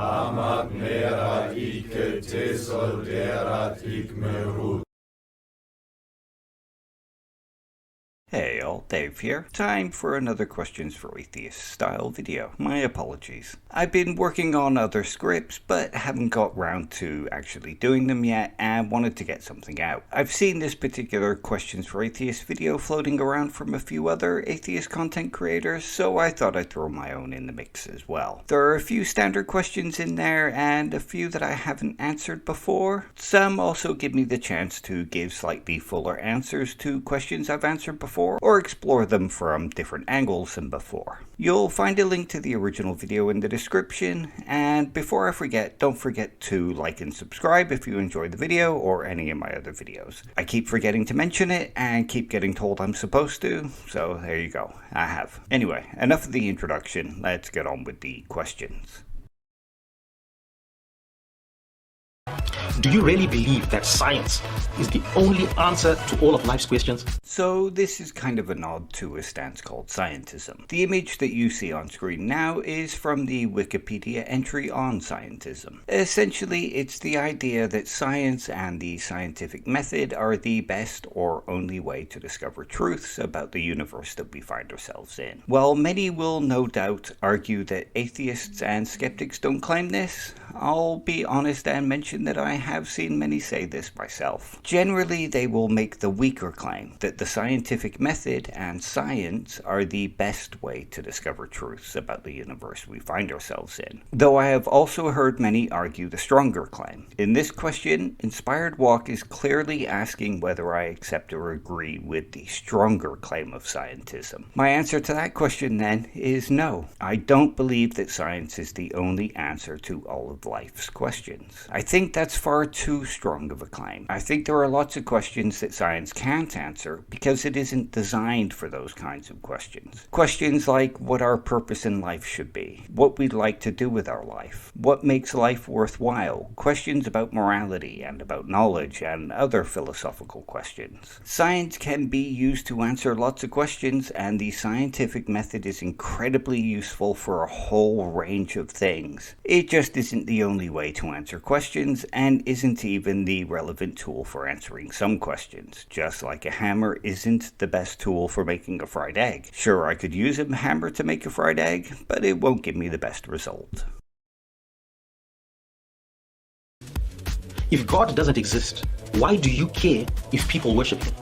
Amak merat ike tesol derat ik merut. Hey all, Dave here. Time for another Questions for Atheists style video. My apologies. I've been working on other scripts but haven't got round to actually doing them yet and wanted to get something out. I've seen this particular Questions for Atheists video floating around from a few other atheist content creators, so I thought I'd throw my own in the mix as well. There are a few standard questions in there and a few that I haven't answered before. Some also give me the chance to give slightly fuller answers to questions I've answered before, or explore them from different angles than before. You'll find a link to the original video in the description, and before I forget, don't forget to like and subscribe if you enjoyed the video or any of my other videos. I keep forgetting to mention it and keep getting told I'm supposed to, so there you go, I have. Anyway, enough of the introduction, let's get on with the questions. Do you really believe that science is the only answer to all of life's questions? So this is kind of a nod to a stance called scientism. The image that you see on screen now is from the Wikipedia entry on scientism. Essentially, it's the idea that science and the scientific method are the best or only way to discover truths about the universe that we find ourselves in. While many will no doubt argue that atheists and skeptics don't claim this, I'll be honest and mention that I have seen many say this myself. Generally, they will make the weaker claim that the scientific method and science are the best way to discover truths about the universe we find ourselves in. Though I have also heard many argue the stronger claim. In this question, Inspired Walk is clearly asking whether I accept or agree with the stronger claim of scientism. My answer to that question then is no. I don't believe that science is the only answer to all of life's questions. I think that's far too strong of a claim. I think there are lots of questions that science can't answer because it isn't designed for those kinds of questions. Questions like what our purpose in life should be, what we'd like to do with our life, what makes life worthwhile, questions about morality and about knowledge, and other philosophical questions. Science can be used to answer lots of questions, and the scientific method is incredibly useful for a whole range of things. It just isn't the only way to answer questions, and isn't even the relevant tool for answering some questions, just like a hammer isn't the best tool for making a fried egg. Sure, I could use a hammer to make a fried egg, but it won't give me the best result. If God doesn't exist, why do you care if people worship him?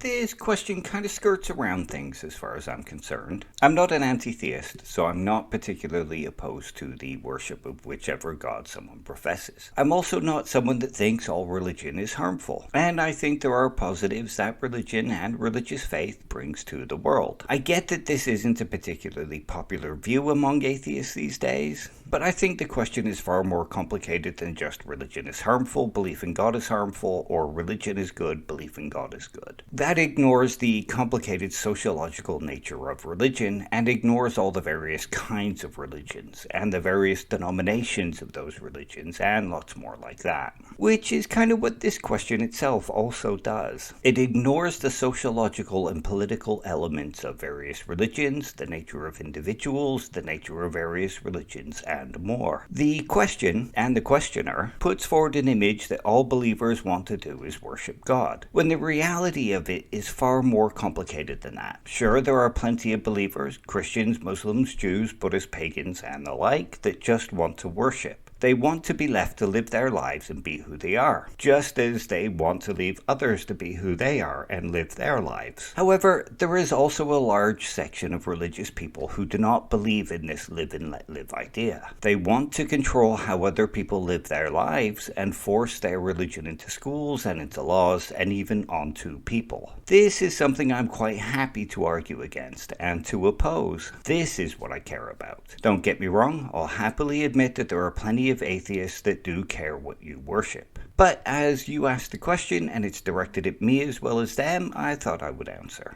This question kind of skirts around things as far as I'm concerned. I'm not an anti-theist, so I'm not particularly opposed to the worship of whichever god someone professes. I'm also not someone that thinks all religion is harmful, and I think there are positives that religion and religious faith brings to the world. I get that this isn't a particularly popular view among atheists these days, but I think the question is far more complicated than just religion is harmful, belief in God is harmful, or religion is good, belief in God is good. That ignores the complicated sociological nature of religion and ignores all the various kinds of religions and the various denominations of those religions and lots more like that. Which is kind of what this question itself also does. It ignores the sociological and political elements of various religions, the nature of individuals, the nature of various religions, and more. The question, and the questioner, puts forward an image that all believers want to do is worship God, when the reality of it is far more complicated than that. Sure, there are plenty of believers, Christians, Muslims, Jews, Buddhists, pagans, and the like, that just want to worship. They want to be left to live their lives and be who they are, just as they want to leave others to be who they are and live their lives. However, there is also a large section of religious people who do not believe in this live and let live idea. They want to control how other people live their lives and force their religion into schools and into laws and even onto people. This is something I'm quite happy to argue against and to oppose. This is what I care about. Don't get me wrong, I'll happily admit that there are plenty of atheists that do care what you worship. But as you asked the question and it's directed at me as well as them, I thought I would answer.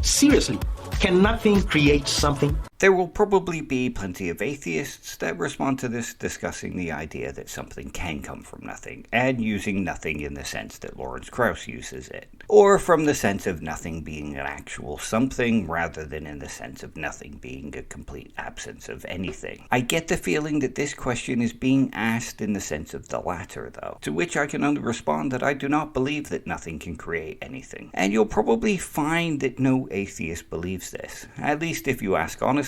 Seriously, can nothing create something? There will probably be plenty of atheists that respond to this discussing the idea that something can come from nothing, and using nothing in the sense that Lawrence Krauss uses it, or from the sense of nothing being an actual something rather than in the sense of nothing being a complete absence of anything. I get the feeling that this question is being asked in the sense of the latter, though, to which I can only respond that I do not believe that nothing can create anything. And you'll probably find that no atheist believes this, at least if you ask honestly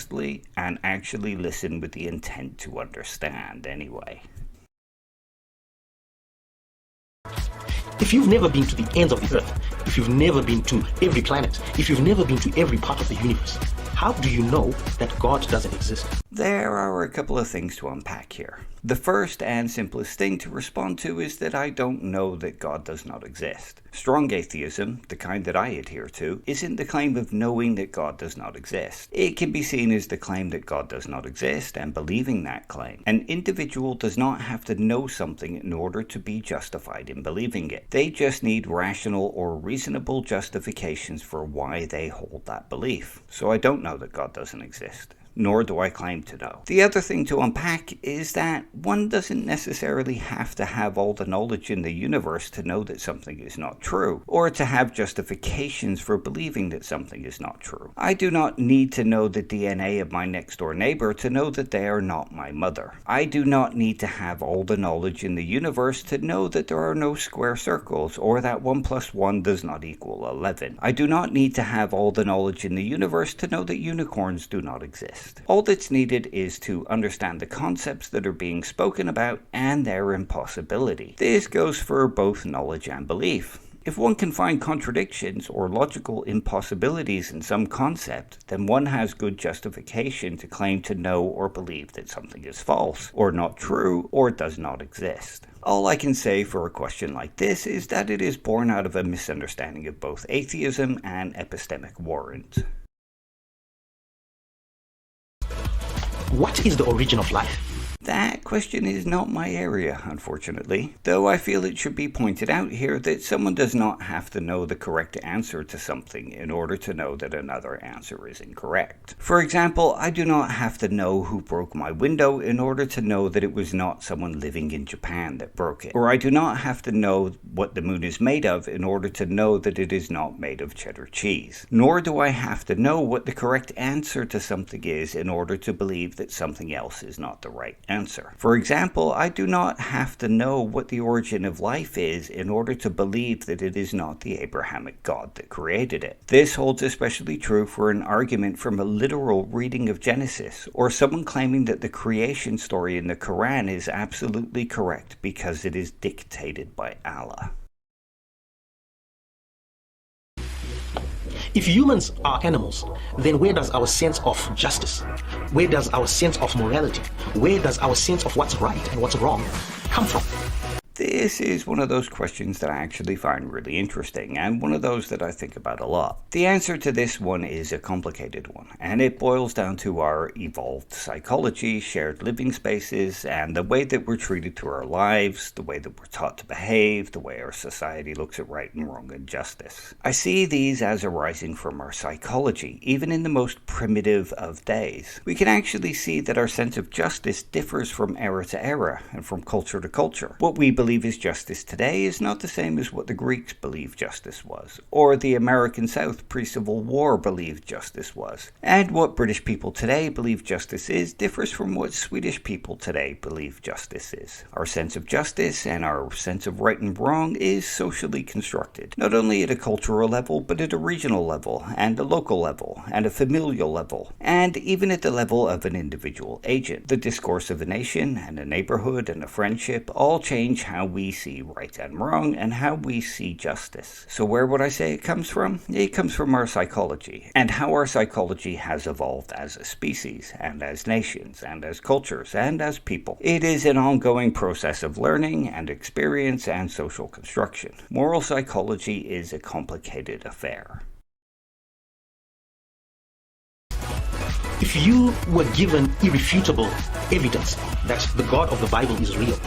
and actually listen with the intent to understand anyway. If you've never been to the ends of the earth, if you've never been to every planet, if you've never been to every part of the universe, how do you know that God doesn't exist? There are a couple of things to unpack here. The first and simplest thing to respond to is that I don't know that God does not exist. Strong atheism, the kind that I adhere to, isn't the claim of knowing that God does not exist. It can be seen as the claim that God does not exist and believing that claim. An individual does not have to know something in order to be justified in believing it. They just need rational or reasonable justifications for why they hold that belief. So I don't know that God doesn't exist, nor do I claim to know. The other thing to unpack is that one doesn't necessarily have to have all the knowledge in the universe to know that something is not true, or to have justifications for believing that something is not true. I do not need to know the DNA of my next door neighbor to know that they are not my mother. I do not need to have all the knowledge in the universe to know that there are no square circles, or that 1 + 1 does not equal 11. I do not need to have all the knowledge in the universe to know that unicorns do not exist. All that's needed is to understand the concepts that are being spoken about and their impossibility. This goes for both knowledge and belief. If one can find contradictions or logical impossibilities in some concept, then one has good justification to claim to know or believe that something is false, or not true, or does not exist. All I can say for a question like this is that it is born out of a misunderstanding of both atheism and epistemic warrant. What is the origin of life? That question is not my area, unfortunately, though I feel it should be pointed out here that someone does not have to know the correct answer to something in order to know that another answer is incorrect. For example, I do not have to know who broke my window in order to know that it was not someone living in Japan that broke it. Or I do not have to know what the moon is made of in order to know that it is not made of cheddar cheese. Nor do I have to know what the correct answer to something is in order to believe that something else is not the right answer. For example, I do not have to know what the origin of life is in order to believe that it is not the Abrahamic God that created it. This holds especially true for an argument from a literal reading of Genesis, or someone claiming that the creation story in the Quran is absolutely correct because it is dictated by Allah. If humans are animals, then where does our sense of justice, where does our sense of morality, where does our sense of what's right and what's wrong come from? This is one of those questions that I actually find really interesting, and one of those that I think about a lot. The answer to this one is a complicated one, and it boils down to our evolved psychology, shared living spaces, and the way that we're treated through our lives, the way that we're taught to behave, the way our society looks at right and wrong and justice. I see these as arising from our psychology, even in the most primitive of days. We can actually see that our sense of justice differs from era to era, and from culture to culture. What we believe is justice today is not the same as what the Greeks believed justice was, or the American South pre-Civil War believed justice was. And what British people today believe justice is differs from what Swedish people today believe justice is. Our sense of justice and our sense of right and wrong is socially constructed, not only at a cultural level, but at a regional level, and a local level, and a familial level, and even at the level of an individual agent. The discourse of a nation, and a neighborhood, and a friendship all change how we see right and wrong, and how we see justice. So where would I say it comes from? It comes from our psychology, and how our psychology has evolved as a species, and as nations, and as cultures, and as people. It is an ongoing process of learning, and experience, and social construction. Moral psychology is a complicated affair. If you were given irrefutable evidence that the God of the Bible is real,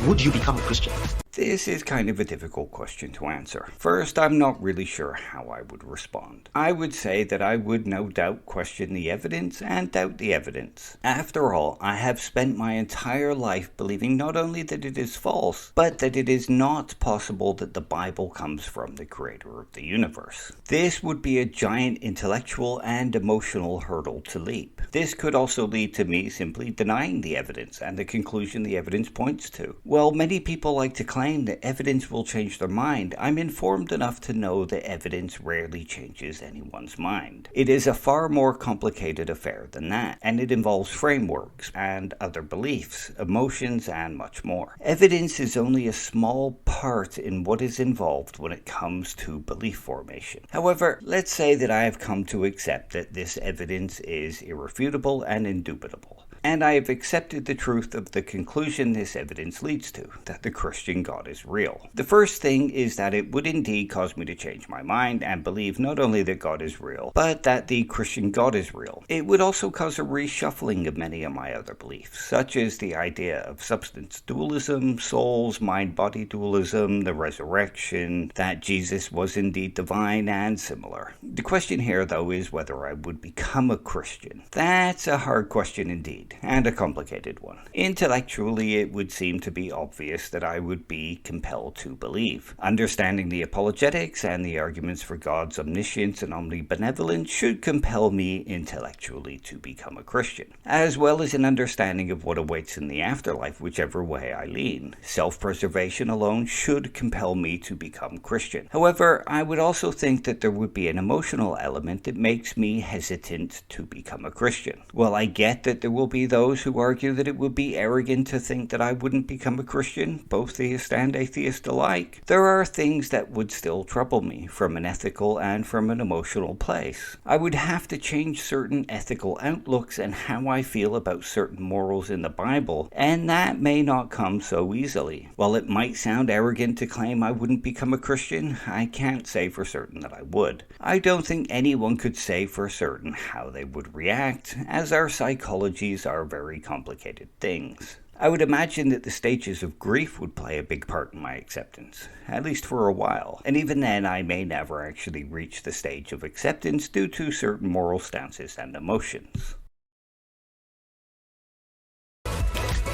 would you become a Christian? This is kind of a difficult question to answer. First, I'm not really sure how I would respond. I would say that I would no doubt question the evidence and doubt the evidence. After all, I have spent my entire life believing not only that it is false, but that it is not possible that the Bible comes from the creator of the universe. This would be a giant intellectual and emotional hurdle to leap. This could also lead to me simply denying the evidence and the conclusion the evidence points to. While many people like to claim that evidence will change their mind, I'm informed enough to know that evidence rarely changes anyone's mind. It is a far more complicated affair than that, and it involves frameworks and other beliefs, emotions, and much more. Evidence is only a small part in what is involved when it comes to belief formation. However, let's say that I have come to accept that this evidence is irrefutable and indubitable, and I have accepted the truth of the conclusion this evidence leads to, that the Christian God is real. The first thing is that it would indeed cause me to change my mind and believe not only that God is real, but that the Christian God is real. It would also cause a reshuffling of many of my other beliefs, such as the idea of substance dualism, souls, mind-body dualism, the resurrection, that Jesus was indeed divine, and similar. The question here, though, is whether I would become a Christian. That's a hard question indeed, and a complicated one. Intellectually, it would seem to be obvious that I would be compelled to believe. Understanding the apologetics and the arguments for God's omniscience and omnibenevolence should compel me intellectually to become a Christian, as well as an understanding of what awaits in the afterlife, whichever way I lean. Self-preservation alone should compel me to become Christian. However, I would also think that there would be an emotional element that makes me hesitant to become a Christian. Well, I get that there will be those who argue that it would be arrogant to think that I wouldn't become a Christian, both theist and atheist alike. There are things that would still trouble me, from an ethical and from an emotional place. I would have to change certain ethical outlooks and how I feel about certain morals in the Bible, and that may not come so easily. While it might sound arrogant to claim I wouldn't become a Christian, I can't say for certain that I would. I don't think anyone could say for certain how they would react, as our psychologies are very complicated things. I would imagine that the stages of grief would play a big part in my acceptance, at least for a while, and even then I may never actually reach the stage of acceptance due to certain moral stances and emotions.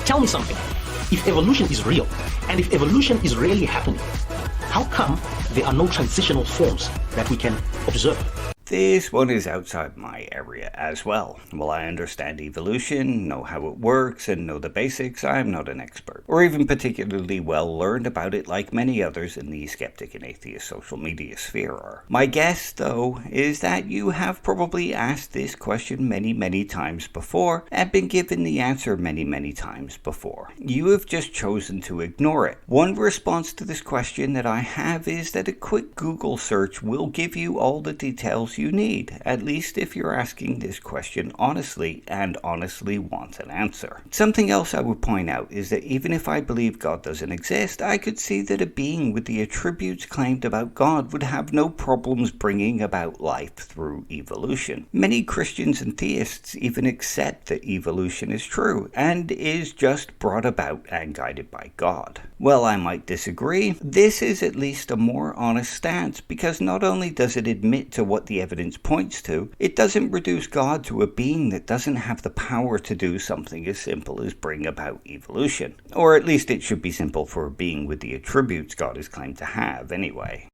Tell me something. If evolution is real, and if evolution is really happening, how come there are no transitional forms that we can observe? This one is outside my area as well. While I understand evolution, know how it works, and know the basics, I'm not an expert, or even particularly well learned about it like many others in the skeptic and atheist social media sphere are. My guess, though, is that you have probably asked this question many times before, and been given the answer many times before. You have just chosen to ignore it. One response to this question that I have is that a quick Google search will give you all the details you need, at least if you're asking this question honestly and honestly want an answer. Something else I would point out is that even if I believe God doesn't exist, I could see that a being with the attributes claimed about God would have no problems bringing about life through evolution. Many Christians and theists even accept that evolution is true and is just brought about and guided by God. Well, I might disagree. This is at least a more honest stance, because not only does it admit to what the evidence points to, it doesn't reduce God to a being that doesn't have the power to do something as simple as bring about evolution. Or at least it should be simple for a being with the attributes God is claimed to have, anyway.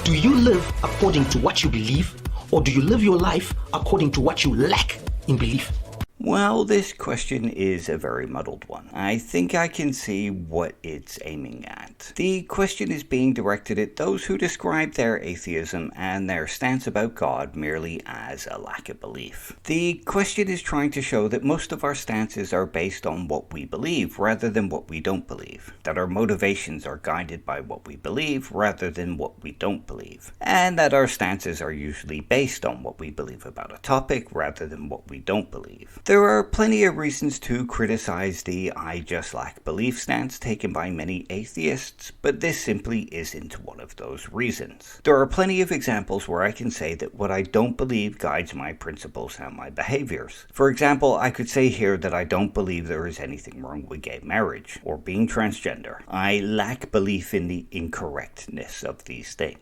Do you live according to what you believe, or do you live your life according to what you lack in belief? Well, this question is a very muddled one. I think I can see what it's aiming at. The question is being directed at those who describe their atheism and their stance about God merely as a lack of belief. The question is trying to show that most of our stances are based on what we believe rather than what we don't believe, that our motivations are guided by what we believe rather than what we don't believe, and that our stances are usually based on what we believe about a topic rather than what we don't believe. There are plenty of reasons to criticize the "I just lack belief" stance taken by many atheists, but this simply isn't one of those reasons. There are plenty of examples where I can say that what I don't believe guides my principles and my behaviors. For example, I could say here that I don't believe there is anything wrong with gay marriage or being transgender. I lack belief in the incorrectness of these things.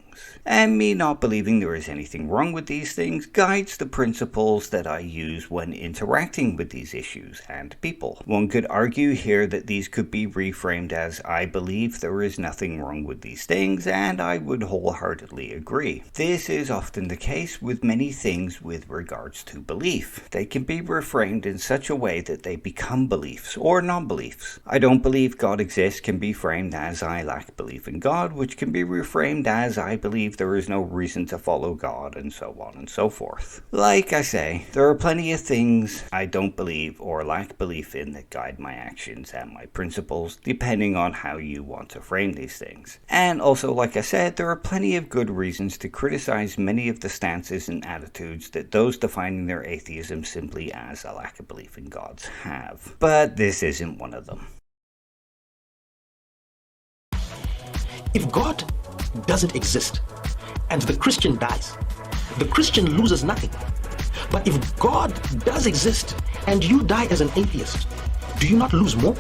And me not believing there is anything wrong with these things guides the principles that I use when interacting with these issues and people. One could argue here that these could be reframed as "I believe there is nothing wrong with these things," and I would wholeheartedly agree. This is often the case with many things with regards to belief. They can be reframed in such a way that they become beliefs or non-beliefs. "I don't believe God exists" can be framed as "I lack belief in God," which can be reframed as "I believe there is no reason to follow God," and so on and so forth. Like I say, there are plenty of things I don't believe or lack belief in that guide my actions and my principles, depending on how you want to frame these things. And also, like I said, there are plenty of good reasons to criticize many of the stances and attitudes that those defining their atheism simply as a lack of belief in gods have. But this isn't one of them. If God doesn't exist and the Christian dies, the Christian loses nothing. But if God does exist and you die as an atheist, do you not lose more?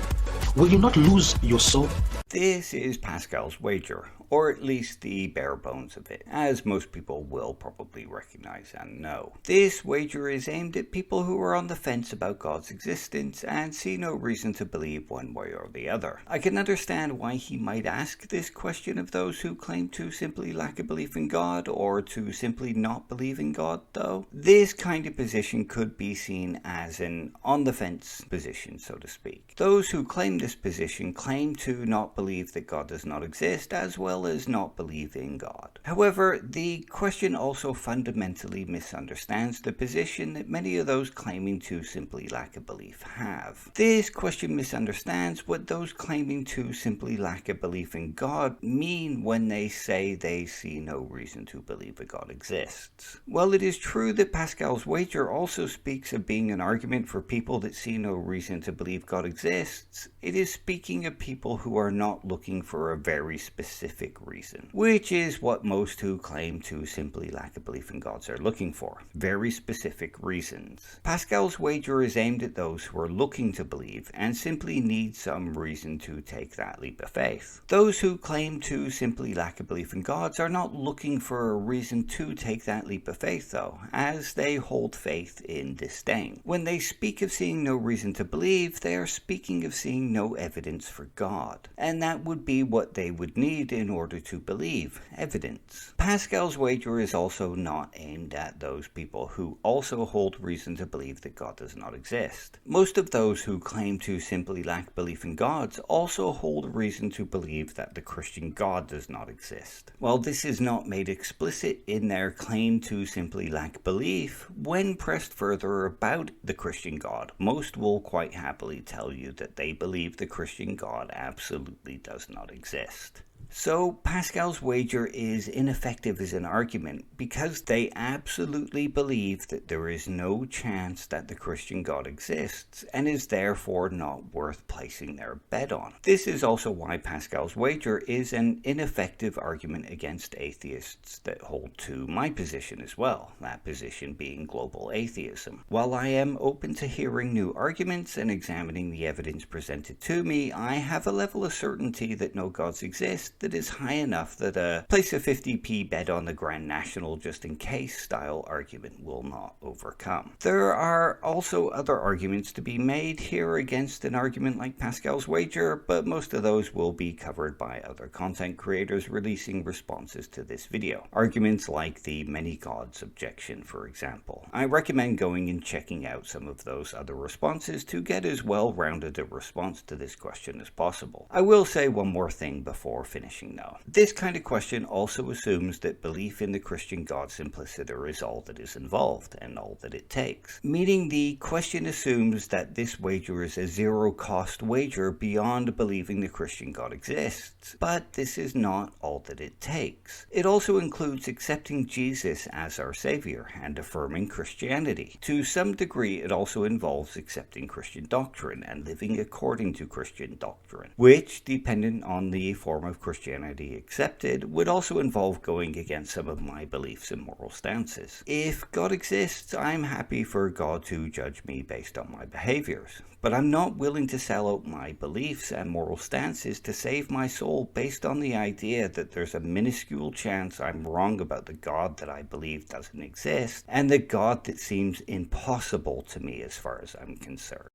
Will you not lose your soul? This is Pascal's wager, or at least the bare bones of it, as most people will probably recognize and know. This wager is aimed at people who are on the fence about God's existence and see no reason to believe one way or the other. I can understand why he might ask this question of those who claim to simply lack a belief in God or to simply not believe in God, though. This kind of position could be seen as an on-the-fence position, so to speak. Those who claim this position claim to not believe that God does not exist, as well as not believe in God. However, the question also fundamentally misunderstands the position that many of those claiming to simply lack a belief have. This question misunderstands what those claiming to simply lack a belief in God mean when they say they see no reason to believe a God exists. While it is true that Pascal's wager also speaks of being an argument for people that see no reason to believe God exists, it is speaking of people who are not looking for a very specific reason, which is what most who claim to simply lack a belief in gods are looking for. Very specific reasons. Pascal's wager is aimed at those who are looking to believe and simply need some reason to take that leap of faith. Those who claim to simply lack a belief in gods are not looking for a reason to take that leap of faith, though, as they hold faith in disdain. When they speak of seeing no reason to believe, they are speaking of seeing no evidence for God, and that would be what they would need in order to believe: evidence. Pascal's wager is also not aimed at those people who also hold reason to believe that God does not exist. Most of those who claim to simply lack belief in gods also hold reason to believe that the Christian God does not exist. While this is not made explicit in their claim to simply lack belief, when pressed further about the Christian God, most will quite happily tell you that they believe the Christian God absolutely does not exist. So Pascal's wager is ineffective as an argument because they absolutely believe that there is no chance that the Christian God exists and is therefore not worth placing their bet on. This is also why Pascal's wager is an ineffective argument against atheists that hold to my position as well, that position being global atheism. While I am open to hearing new arguments and examining the evidence presented to me, I have a level of certainty that no gods exist that is high enough that a place a 50p bet on the Grand National just in case style argument will not overcome. There are also other arguments to be made here against an argument like Pascal's wager, but most of those will be covered by other content creators releasing responses to this video. Arguments like the many gods objection, for example. I recommend going and checking out some of those other responses to get as well-rounded a response to this question as possible. I will say one more thing before finishing astonishing though. This kind of question also assumes that belief in the Christian God simpliciter is all that is involved and all that it takes. Meaning the question assumes that this wager is a zero-cost wager beyond believing the Christian God exists. But this is not all that it takes. It also includes accepting Jesus as our Savior and affirming Christianity. To some degree, it also involves accepting Christian doctrine and living according to Christian doctrine, which, dependent on the form of Christianity accepted, would also involve going against some of my beliefs and moral stances. If God exists, I'm happy for God to judge me based on my behaviors. But I'm not willing to sell out my beliefs and moral stances to save my soul based on the idea that there's a minuscule chance I'm wrong about the God that I believe doesn't exist, and the God that seems impossible to me as far as I'm concerned.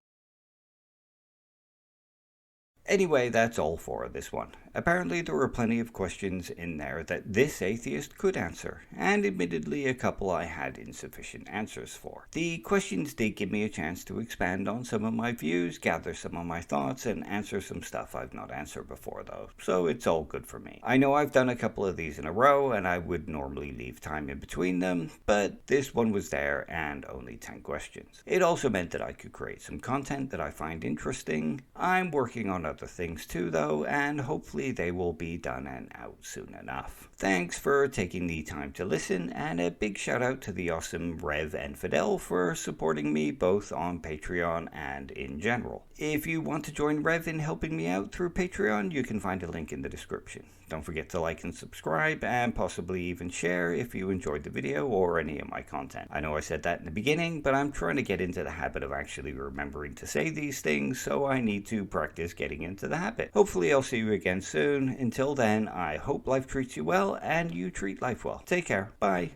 Anyway, that's all for this one. Apparently there were plenty of questions in there that this atheist could answer, and admittedly a couple I had insufficient answers for. The questions did give me a chance to expand on some of my views, gather some of my thoughts, and answer some stuff I've not answered before though, so it's all good for me. I know I've done a couple of these in a row, and I would normally leave time in between them, but this one was there and only 10 questions. It also meant that I could create some content that I find interesting. I'm working on other things too though, and hopefully they will be done and out soon enough. Thanks for taking the time to listen, and a big shout out to the awesome Rev and Fidel for supporting me both on Patreon and in general. If you want to join Rev in helping me out through Patreon, you can find a link in the description. Don't forget to like and subscribe, and possibly even share if you enjoyed the video or any of my content. I know I said that in the beginning, but I'm trying to get into the habit of actually remembering to say these things, so I need to practice getting into the habit. Hopefully I'll see you again soon. Until then, I hope life treats you well and you treat life well. Take care. Bye.